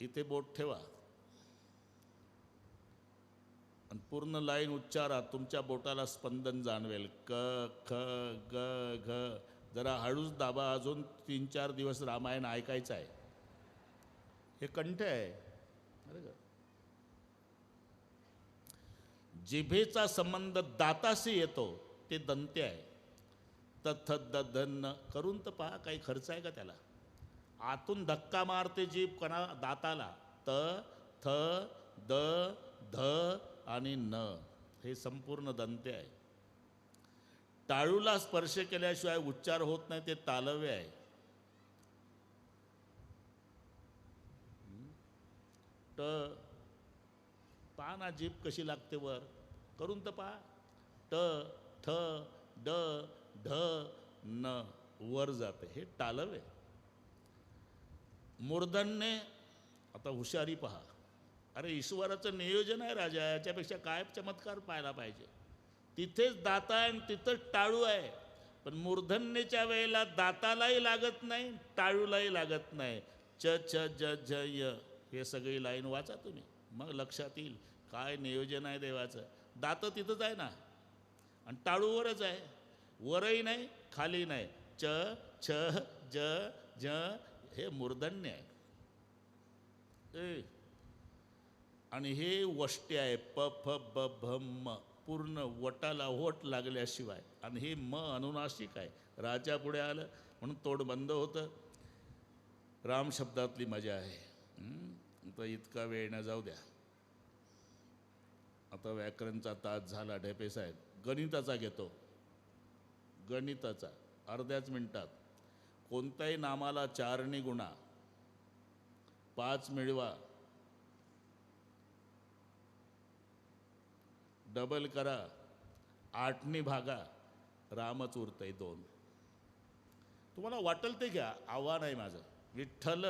इथे बोट ठेवा आणि पूर्ण लाईन उच्चारा, तुमच्या बोटाला स्पंदन जाणवेल. क ख ग घ. जरा हळूच दाबा, अजून 3-4 दिवस रामायण ऐकायचं आहे. हे कंठ आहे. अरे ग, जिभेचा संबंध दाताशी येतो, ते दंते आहे. तथ द धन करून तर पहा, काही खर्च आहे का त्याला? आतून धक्का मारते जीभ कणा दाताला. त थ द ध आणि न, हे संपूर्ण दंते आहे. टाळूला स्पर्श केल्याशिवाय उच्चार होत नाही, ते तालव्य आहे. ट, पहा ना जीभ कशी लागते वर, करून तर पहा. ट ठ ड ढ न, वर जाते, हे तालव्य. मूर्धन्य, आता हुशारी पहा. अरे ईश्वराचं नियोजन आहे राजा, याच्यापेक्षा काय चमत्कार पाहायला पाहिजे. तिथेच दात आहे आणि तिथंच टाळू आहे, पण मूर्धन्यच्या वेळेला दातालाही लागत नाही, टाळूलाही लागत नाही. च छ ज झ य, हे सगळी लाईन वाचा तुम्ही, मग लक्षात येईल काय नियोजन आहे देवाचं. दात तिथंच आहे ना, आणि टाळूवरच आहे, वरही नाही खाली नाही. च छ ज झ, हे मूर्धन्य आहे. आणि हे वष्टी आहे. प फ ब भ म, पूर्ण वटाला वट लागल्याशिवाय. आणि हे म अनुनासिक आहे. राजा पुढे आलं म्हणून तोंड बंद होतं. राम शब्दातली मजा आहे. तर इतका वेळ न जाऊ द्या. आता व्याकरणचा तास झाला. ढेपे साहेब गणिताचा घेतो, गणिताचा अर्ध्याच मिनिटात. कोणत्याही नामाला 4 गुणा, 5 मिळवा, डबल करा, 8 भागा, रामच उरतंय 2. तुम्हाला वाटेल ते घ्या, आव्हान आहे माझं. विठ्ठल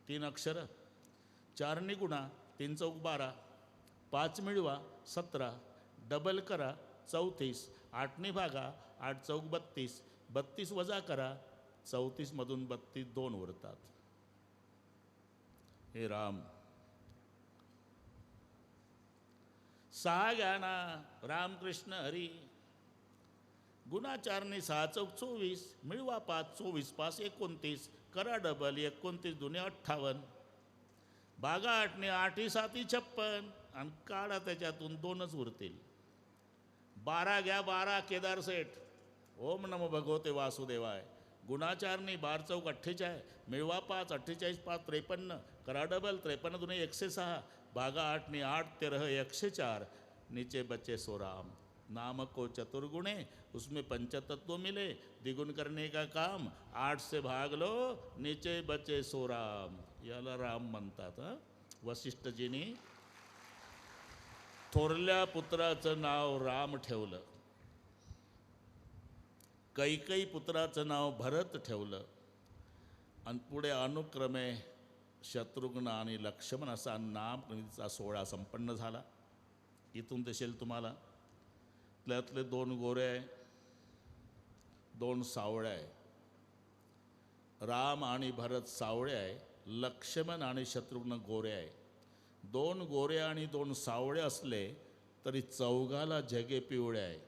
3 अक्षर, 4 गुणा, 3 चौक 12, 5 मिळवा 17, डबल करा 34, 8 भागा, 8 चौक 32, 32 वजा करा, 34 मधून 32 2 उरतात. हे राम. 6 घ्या ना, रामकृष्ण हरी. गुणा 4 6 चौक 24, मिळवा 5, 24 5 29, करा डबल, 29 दुने 58, भागा 8 8 7 56, आणि काढा त्याच्यातून 2च उरतील. 12 घ्या, 12 केदार सेठ. ओम नमो भगवते वासुदेवाय. गुणा 4 12 चौक 48, मिळवा 5, 48 5 53, करा डबल, 53 दुने 106, भागा 8 8 13 104, नीचे बचे 100 राम. नाम को चतुर्गुणे, उसमें पंचतत्व मिले, द्विगुण करने का काम, 8 से भाग लो, नीचे बचे 100 राम. याला राम म्हणतात. वसिष्ठजींनी थोरल्या पुत्राचं नाव राम ठेवलं, कैकई पुत्राचं नाव भरत ठेवलं, आणि पुढे अनुक्रमे शत्रुघ्न आणि लक्ष्मण असा नामकरणीचा सोहळा संपन्न झाला. इथून दिसेल तुम्हाला, त्यातले 2 गोरे आहे, 2 सावळे आहे. राम आणि भरत सावळे आहे, लक्ष्मण आणि शत्रुघ्न गोरे आहे. 2 गोरे आणि 2 सावळे असले तरी चौघाला जगे पिवळे आहे.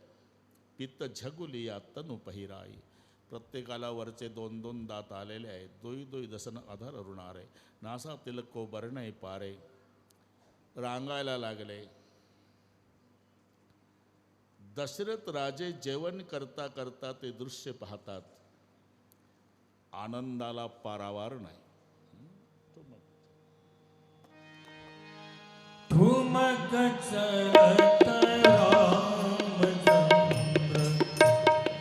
पित्त झगुली या तनु पहिराई. प्रत्येकाला वरचे 2-2 दात आलेले आहेत. दोई दोई दसन अधर अरुणारे, नासा तिलक को बरणय पारे. रांगायला लागले. दशरथ राजे जेवण करता करता ते दृश्य पाहतात. आनंदाला पारावार नाही. ठुमक चलत रामचंद्र,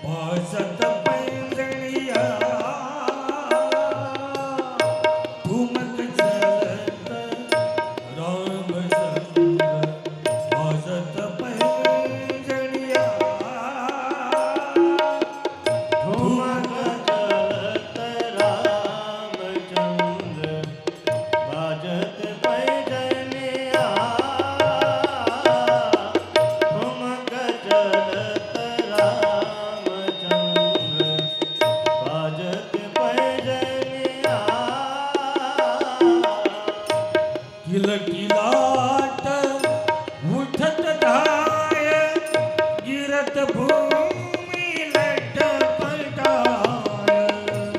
भासत पैंजणिया. ठुमक चलत रामचंद्र, भासत पैंजणिया. ठुमक चलत रामचंद्र, भासत पैंजणिया. किलकिलाट उठत धाय गिरत भूमी लटपटाय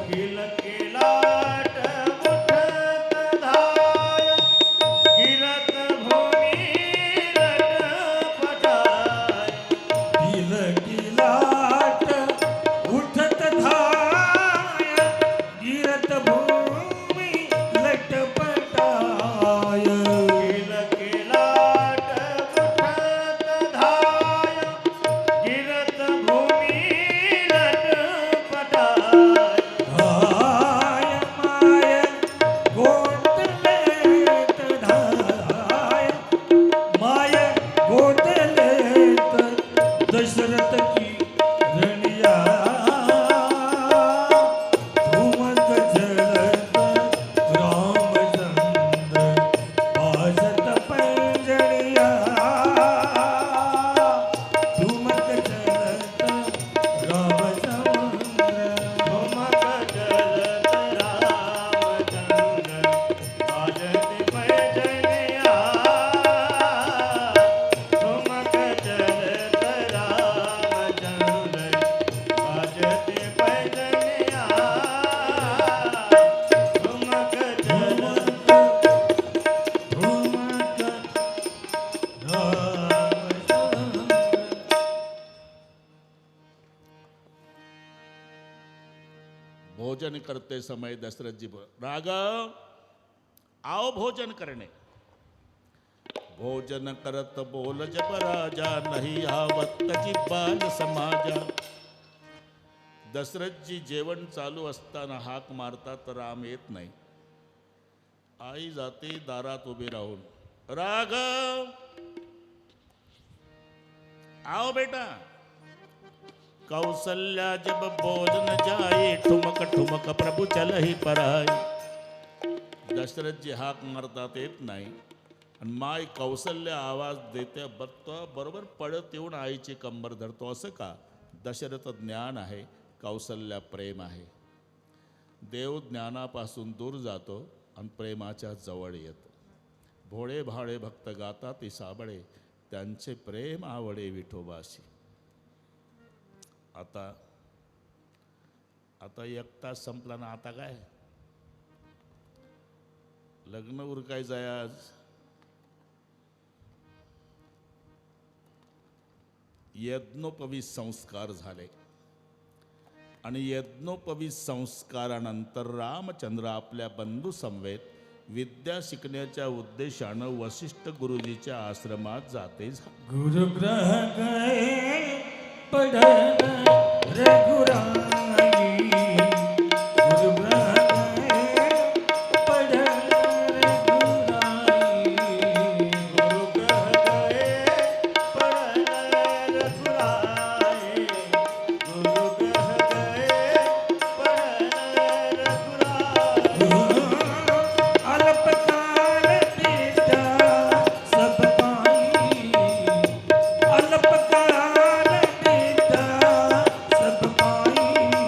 किलकिलाट उठत धाय गिरत भूमी लटपटाय किलकिलाट उठत धाय गिरत भूमी लटपटाय किलकिलाट उठत धाय गिरत भूमी लटपटाय धाय माय गोतलेत धाय माय गोतलेत दशरथ की रणिया धुमक जलत रामचंद्र भाजत पैंजणिया धुमक जलत रामचंद्र धुमक जलत रामचंद्र बाजत पैजनिया धुमक जलत रामचंद्र बाजत पैजनिया धुमक जलत भोजन करते समय दशरथ जी राघव आओ भोजन करने भोजन करत बोल जब राजा नहीं आवत तजी बाल समाजा दशरथ जी जेवण चालू असताना हाक मारतात राम येत नाही आई जाते दारात उभी राहून राघव आओ बेटा कौशल्या जब भोजन जाए ठुमक ठुमक प्रभु चल ही पराय दशरथ जी हाक मारतात येत नाही आणि माय कौशल्य आवाज देते बघतो बरोबर पडत येऊन आईची कंबर धरतो असं का दशरथ ज्ञान आहे कौशल्या प्रेम आहे देव ज्ञानापासून दूर जातो आणि प्रेमाच्या जवळ येतो भोळे भाळे भक्त गातात ती साबळे त्यांचे प्रेम आवडे विठोबाशी आता आता एक तास संपला ना आता काय लग्न उरकायचं आहे आज यज्ञोपवी संस्कार झाले आणि यज्ञोपवी संस्कारानंतर रामचंद्र आपल्या बंधू समवेत विद्या शिकण्याच्या उद्देशानं वशिष्ठ गुरुजीच्या आश्रमात जाते गुरुग्रह गए पढ़न रघुराई गुरुग्रह गए पढ़न रघुराई गुरुग्रह गए पढ़न रघुराई गुरुग्रह गए पढ़न रघुराई अल्पकाल बीता सब पाई अल्पकाल बीता सब पाई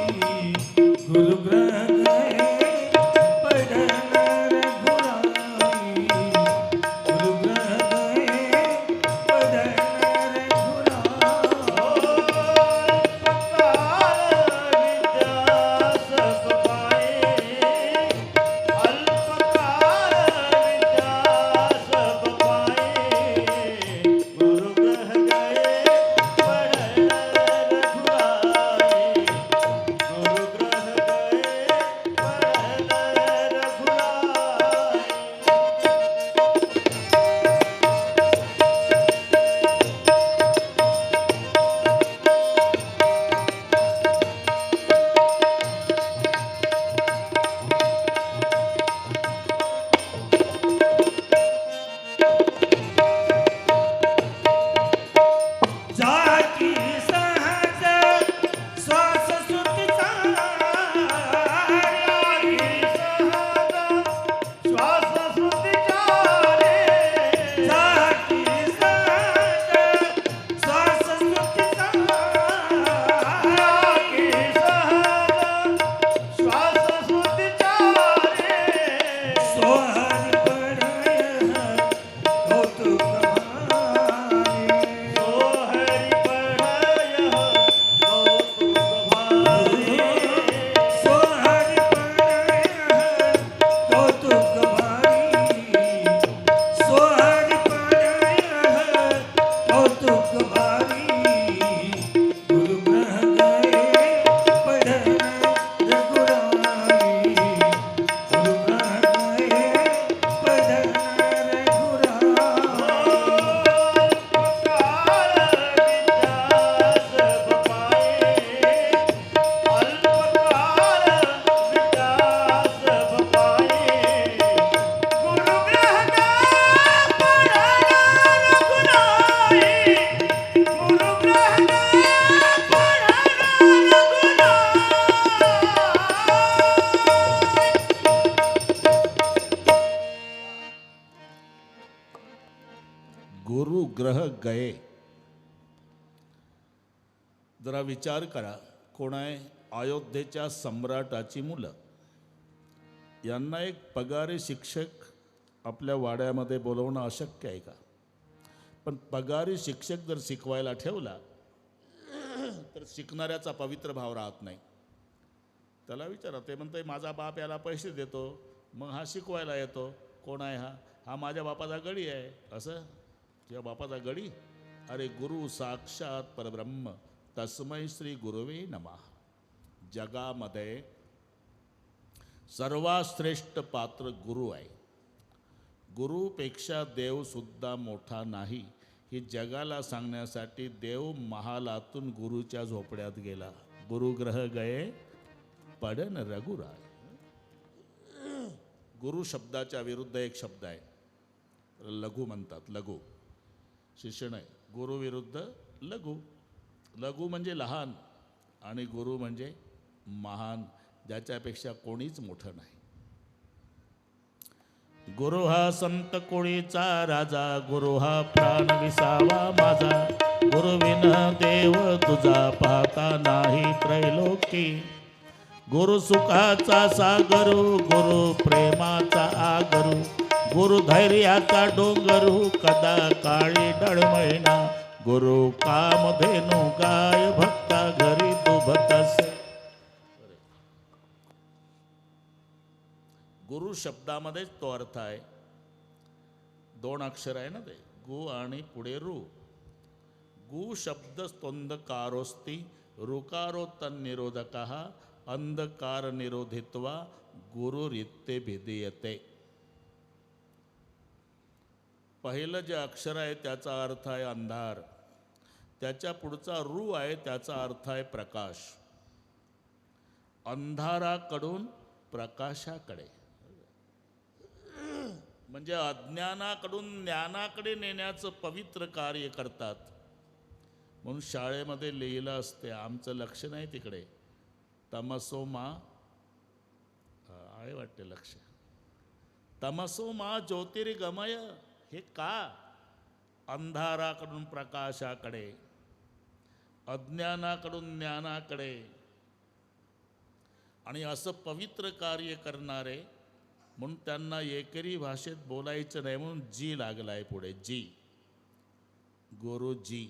गुरु ग्रह गये. जरा विचार करा, कोण आहे? अयोध्येच्या सम्राटाची मुलं. यांना एक पगारी शिक्षक आपल्या वाड्यामध्ये बोलवणं अशक्य आहे का? पण पगारी शिक्षक जर शिकवायला ठेवला तर शिकणाऱ्याचा पवित्र भाव राहत नाही. त्याला विचारा, ते म्हणतंय माझा बाप याला पैसे देतो, मग हा शिकवायला येतो. कोण आहे हा? हा माझ्या बापाचा गडी आहे. असं तुझ्या बापाचा गडी? अरे गुरु साक्षात परब्रह्म, तस्मै श्री गुरुवे नमः. जगामध्ये सर्वात श्रेष्ठ पात्र गुरु आहे. गुरुपेक्षा देवसुद्धा मोठा नाही, ही जगाला सांगण्यासाठी देव महालातून गुरुच्या झोपड्यात गेला. गुरुग्रह गये पडन रघुराय. गुरु शब्दाच्या विरुद्ध एक शब्द आहे, लघु म्हणतात. लघु शिष्य नाही. गुरु विरुद्ध लघु. लघु म्हणजे लहान आणि गुरु म्हणजे महान, ज्याच्यापेक्षा कोणीच मोठं नाही. गुरु हा संत कोळीचा राजा, गुरु हा प्राण विसावा माझा. गुरुविन देव तुझा पाहता नाही त्रैलोकी. गुरु सुखाचा सागरू, गुरु प्रेमाचा आगरू, गुरु धैर्याचा डोंगरू, कदा काळी डळमळीना. गुरु कामधेनु गाय भक्ता घरी दुभत असे. गुरु शब्दामध्येच तो अर्थ आहे. 2 अक्षर आहे ना ते, गु आणि पुढे रू. गु शब्द स्तोंदकारोस्ती, ऋकारो तन्निरोधकः, अंधकार निरोधित्वा गुरुरित्ते भिदीयते. पहिलं जे अक्षर आहे त्याचा अर्थ आहे अंधार. त्याच्या पुढचा रू आहे, त्याचा अर्थ आहे प्रकाश. अंधाराकडून प्रकाशाकडे, म्हणजे अज्ञानाकडून ज्ञानाकडे नेण्याचं पवित्र कार्य करतात. म्हणून शाळेमध्ये लिहिलं असते, आमचं लक्ष नाही तिकडे, तमसो मा आहे वाटते लक्ष, तमसो मा ज्योतिर्गमय. हे का? अंधाराकडून प्रकाशाकडे, अज्ञानाकडून ज्ञानाकडे. आणि असं पवित्र कार्य करणारे, म्हणून त्यांना एकेरी भाषेत बोलायचं नाही, म्हणून जी लागलाय पुढे. जी, गुरुजी.